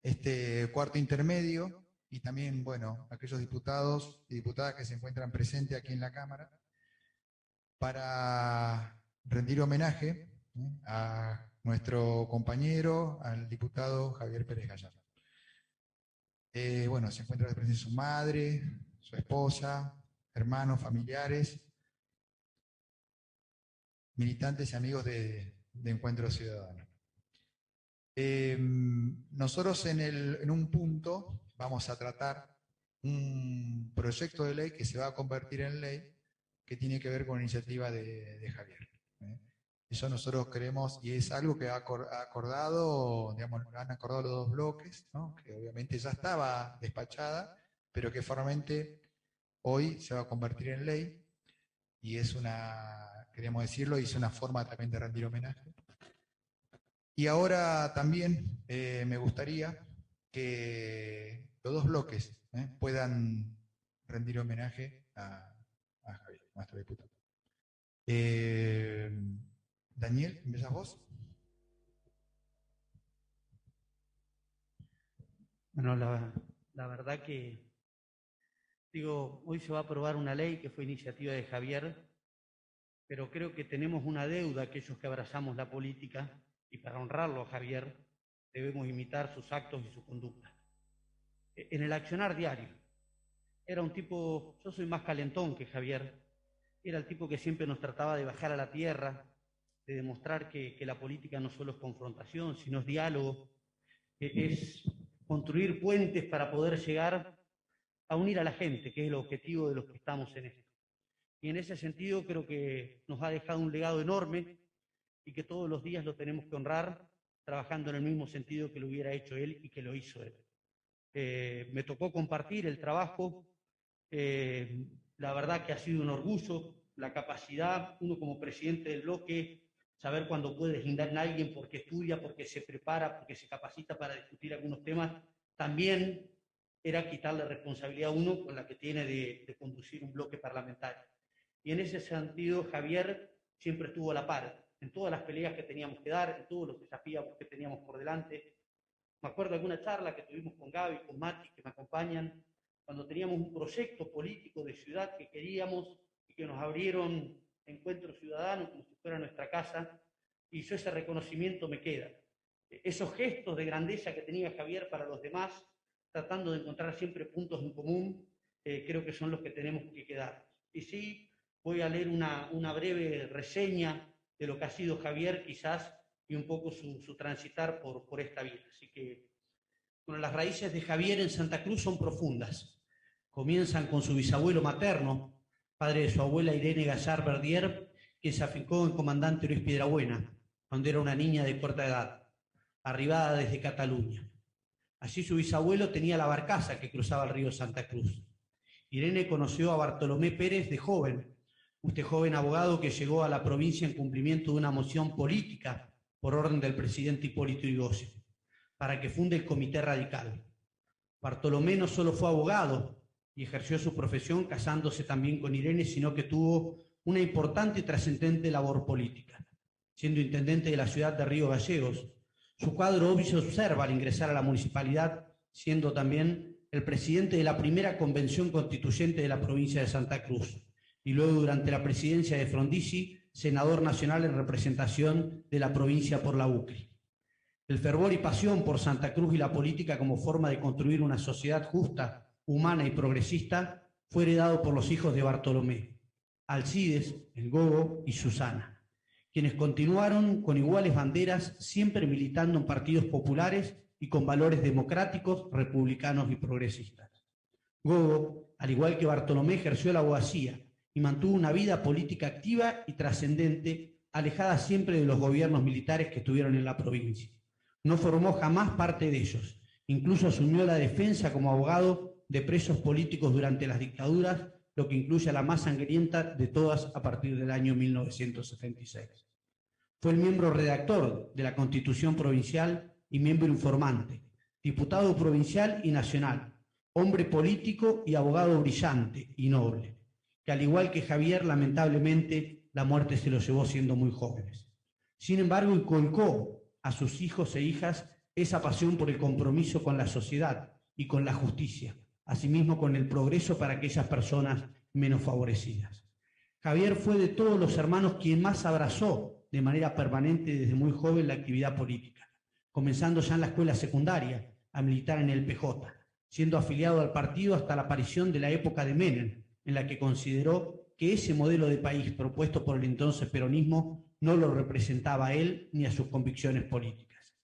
este cuarto intermedio y también, bueno, aquellos diputados y diputadas que se encuentran presentes aquí en la Cámara para rendir homenaje a nuestro compañero, al diputado Javier Pérez Gallardo. Bueno, se encuentra presente su madre, su esposa, hermanos, familiares, militantes y amigos de Encuentro Ciudadano. Nosotros en un punto vamos a tratar un proyecto de ley que se va a convertir en ley que tiene que ver con la iniciativa de Javier. Eso nosotros creemos, y es algo que ha acordado, digamos, han acordado los dos bloques, ¿no? Que obviamente ya estaba despachada, pero que formalmente hoy se va a convertir en ley, y es una, queríamos decirlo, y es una forma también de rendir homenaje. Y ahora también me gustaría que los dos bloques puedan rendir homenaje a Javier, nuestro diputado. Daniel, ¿empezás vos? Bueno, la verdad que, digo, hoy se va a aprobar una ley que fue iniciativa de Javier, pero creo que tenemos una deuda aquellos que abrazamos la política, y para honrarlo a Javier debemos imitar sus actos y su conducta. En el accionar diario, era un tipo, yo soy más calentón que Javier, era el tipo que siempre nos trataba de bajar a la tierra, de demostrar que la política no solo es confrontación, sino es diálogo, es construir puentes para poder llegar a unir a la gente, que es el objetivo de los que estamos en esto. Y en ese sentido creo que nos ha dejado un legado enorme y que todos los días lo tenemos que honrar trabajando en el mismo sentido que lo hubiera hecho él y que lo hizo él. Me tocó compartir el trabajo, la verdad que ha sido un orgullo, la capacidad, uno como presidente del bloque, saber cuándo puede deslindar en alguien porque estudia, porque se prepara, porque se capacita para discutir algunos temas, también era quitarle responsabilidad a uno con la que tiene de conducir un bloque parlamentario. Y en ese sentido, Javier siempre estuvo a la par, en todas las peleas que teníamos que dar, en todos los desafíos que teníamos por delante. Me acuerdo de alguna charla que tuvimos con Gaby, con Mati, que me acompañan, cuando teníamos un proyecto político de ciudad que queríamos y que nos abrieron Encuentro Ciudadano como si fuera nuestra casa, y yo ese reconocimiento me queda. Esos gestos de grandeza que tenía Javier para los demás, tratando de encontrar siempre puntos en común, creo que son los que tenemos que quedar. Y sí, voy a leer una breve reseña de lo que ha sido Javier, quizás, y un poco su transitar por esta vida. Así que, bueno, las raíces de Javier en Santa Cruz son profundas. Comienzan con su bisabuelo materno, padre de su abuela Irene Gallar Verdier, que se afincó en Comandante Luis Piedrabuena, cuando era una niña de corta edad, arribada desde Cataluña. Allí su bisabuelo tenía la barcaza que cruzaba el río Santa Cruz. Irene conoció a Bartolomé Pérez de joven, este joven abogado que llegó a la provincia en cumplimiento de una moción política por orden del presidente Hipólito Yrigoyen, para que funde el Comité Radical. Bartolomé no solo fue abogado y ejerció su profesión casándose también con Irene, sino que tuvo una importante y trascendente labor política. Siendo intendente de la ciudad de Río Gallegos, su cuadro obvio se observa al ingresar a la municipalidad, siendo también el presidente de la primera convención constituyente de la provincia de Santa Cruz, y luego durante la presidencia de Frondizi, senador nacional en representación de la provincia por la UCRI. El fervor y pasión por Santa Cruz y la política como forma de construir una sociedad justa, humana y progresista fue heredado por los hijos de Bartolomé, Alcides, el Gogo y Susana, quienes continuaron con iguales banderas, siempre militando en partidos populares y con valores democráticos, republicanos y progresistas. Gogo, al igual que Bartolomé, ejerció la abogacía y mantuvo una vida política activa y trascendente, alejada siempre de los gobiernos militares que estuvieron en la provincia. No formó jamás parte de ellos, incluso asumió la defensa como abogado de presos políticos durante las dictaduras, lo que incluye a la más sangrienta de todas a partir del año 1976. Fue el miembro redactor de la Constitución Provincial y miembro informante, diputado provincial y nacional, hombre político y abogado brillante y noble, que al igual que Javier, lamentablemente, la muerte se lo llevó siendo muy jóvenes. Sin embargo, inculcó a sus hijos e hijas esa pasión por el compromiso con la sociedad y con la justicia, asimismo con el progreso para aquellas personas menos favorecidas. Javier fue de todos los hermanos quien más abrazó de manera permanente desde muy joven la actividad política, comenzando ya en la escuela secundaria a militar en el PJ, siendo afiliado al partido hasta la aparición de la época de Menem, en la que consideró que ese modelo de país propuesto por el entonces peronismo no lo representaba a él ni a sus convicciones políticas.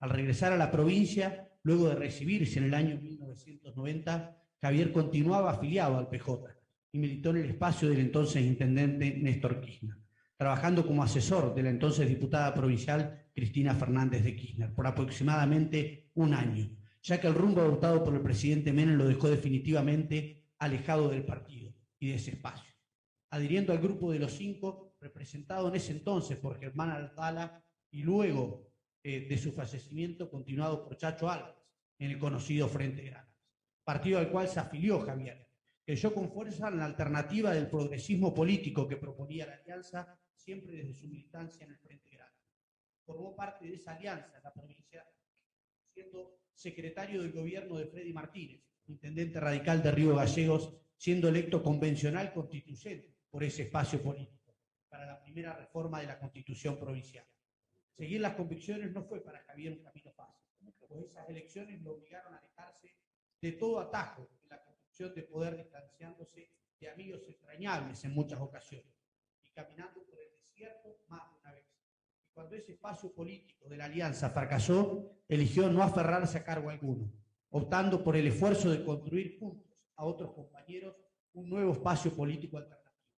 Al regresar a la provincia, luego de recibirse en el año 1990, Javier continuaba afiliado al PJ y militó en el espacio del entonces intendente Néstor Kirchner, trabajando como asesor de la entonces diputada provincial Cristina Fernández de Kirchner por aproximadamente un año, ya que el rumbo adoptado por el presidente Menem lo dejó definitivamente alejado del partido y de ese espacio, adhiriendo al grupo de los 5, representado en ese entonces por Germán Altala y luego de su fallecimiento continuado por Chacho Álvarez en el conocido Frente Grande, partido al cual se afilió Javier, que creyó con fuerza en la alternativa del progresismo político que proponía la alianza siempre desde su militancia en el Frente Grande. Formó parte de esa alianza en la provincia, siendo secretario del gobierno de Freddy Martínez, intendente radical de Río Gallegos, siendo electo convencional constituyente por ese espacio político, para la primera reforma de la Constitución provincial. Seguir las convicciones no fue para Javier un camino fácil, pues esas elecciones lo obligaron a alejarse de todo atajo en la construcción de poder, distanciándose de amigos entrañables en muchas ocasiones, y caminando por el desierto más de una vez. Y cuando ese espacio político de la alianza fracasó, eligió no aferrarse a cargo alguno, optando por el esfuerzo de construir juntos a otros compañeros un nuevo espacio político alternativo,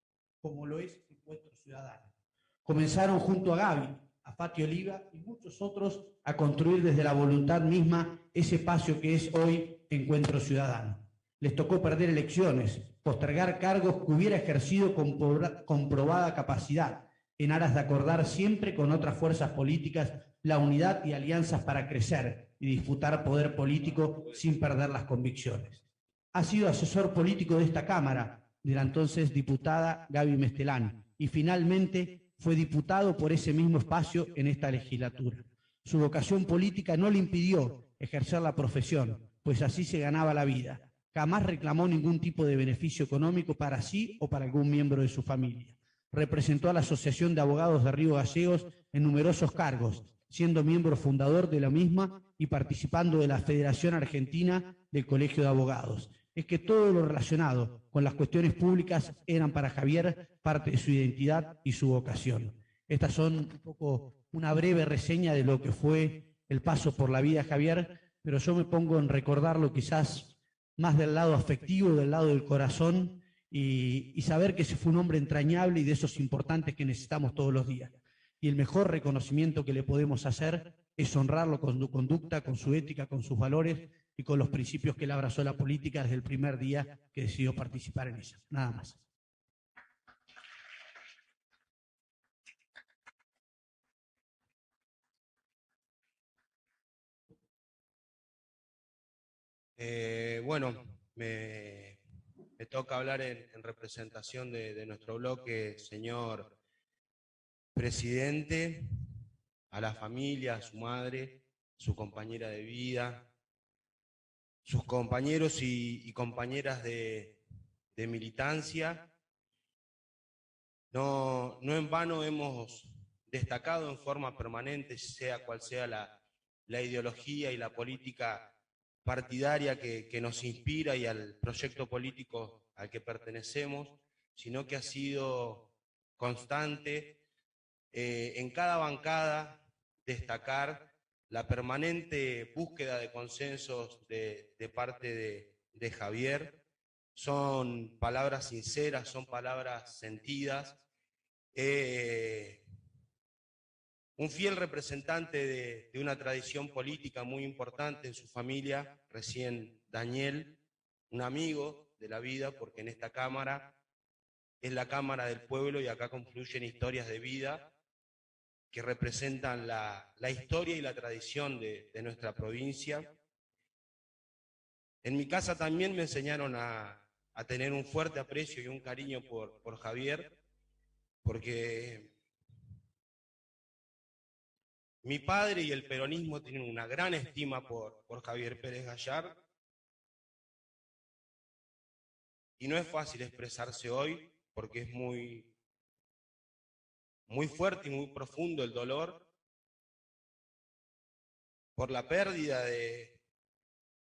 como lo es Encuentro Ciudadano. Comenzaron junto a Gaby, a Fati Oliva y muchos otros a construir desde la voluntad misma ese espacio que es hoy Encuentro Ciudadano. Les tocó perder elecciones, postergar cargos que hubiera ejercido con comprobada capacidad, en aras de acordar siempre con otras fuerzas políticas la unidad y alianzas para crecer y disputar poder político sin perder las convicciones. Ha sido asesor político de esta Cámara, de la entonces diputada Gaby Mestelán, y finalmente fue diputado por ese mismo espacio en esta legislatura. Su vocación política no le impidió ejercer la profesión, pues así se ganaba la vida. Jamás reclamó ningún tipo de beneficio económico para sí o para algún miembro de su familia. Representó a la Asociación de Abogados de Río Gallegos en numerosos cargos, siendo miembro fundador de la misma y participando de la Federación Argentina del Colegio de Abogados. Es que todo lo relacionado con las cuestiones públicas eran para Javier parte de su identidad y su vocación. Estas son un poco una breve reseña de lo que fue el paso por la vida de Javier, pero yo me pongo en recordarlo quizás más del lado afectivo, del lado del corazón, y saber que ese fue un hombre entrañable y de esos importantes que necesitamos todos los días. Y el mejor reconocimiento que le podemos hacer es honrarlo con su conducta, con su ética, con sus valores y con los principios que él abrazó la política desde el primer día que decidió participar en ella. Nada más. Bueno, me toca hablar en representación de nuestro bloque, señor presidente, a la familia, a su madre, su compañera de vida, sus compañeros y compañeras de militancia. No en vano hemos destacado en forma permanente, sea cual sea la ideología y la política partidaria que nos inspira y al proyecto político al que pertenecemos, sino que ha sido constante en cada bancada destacar la permanente búsqueda de consensos de parte de Javier. Son palabras sinceras, son palabras sentidas. Un fiel representante de una tradición política muy importante en su familia, recién Daniel, un amigo de la vida, porque en esta Cámara es la Cámara del Pueblo y acá confluyen historias de vida que representan la historia y la tradición de nuestra provincia. En mi casa también me enseñaron a tener un fuerte aprecio y un cariño por Javier, porque Mi padre y el peronismo tienen una gran estima por Javier Pérez Gallard, y no es fácil expresarse hoy porque es muy fuerte y muy profundo el dolor por la pérdida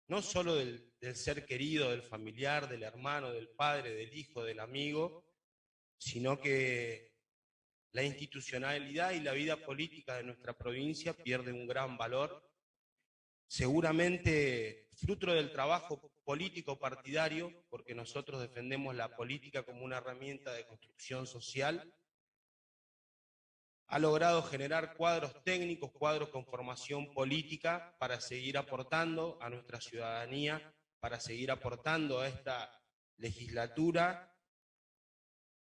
no solo del ser querido, del familiar, del hermano, del padre, del hijo, del amigo, sino que la institucionalidad y la vida política de nuestra provincia pierde un gran valor, seguramente fruto del trabajo político partidario, porque nosotros defendemos la política como una herramienta de construcción social. Ha logrado generar cuadros técnicos, cuadros con formación política para seguir aportando a nuestra ciudadanía, para seguir aportando a esta legislatura.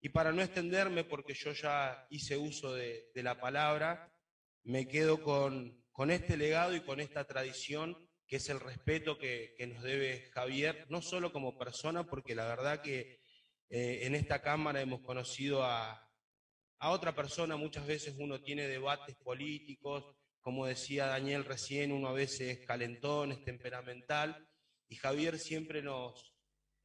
Y para no extenderme, porque yo ya hice uso de la palabra, me quedo con este legado y con esta tradición, que es el respeto que nos debe Javier, no solo como persona, porque la verdad que en esta Cámara hemos conocido a otra persona. Muchas veces uno tiene debates políticos, como decía Daniel recién, uno a veces es calentón, es temperamental, y Javier siempre nos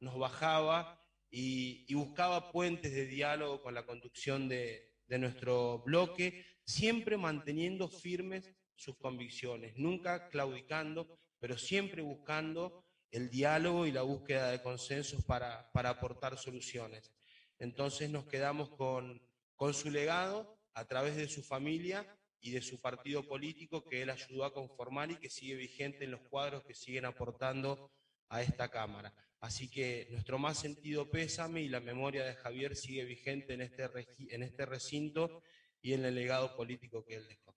bajaba y buscaba puentes de diálogo con la conducción de nuestro bloque, siempre manteniendo firmes sus convicciones, nunca claudicando, pero siempre buscando el diálogo y la búsqueda de consensos para aportar soluciones. Entonces nos quedamos con su legado a través de su familia y de su partido político que él ayudó a conformar y que sigue vigente en los cuadros que siguen aportando a esta Cámara. Así que nuestro más sentido pésame, y la memoria de Javier sigue vigente en este recinto y en el legado político que él dejó.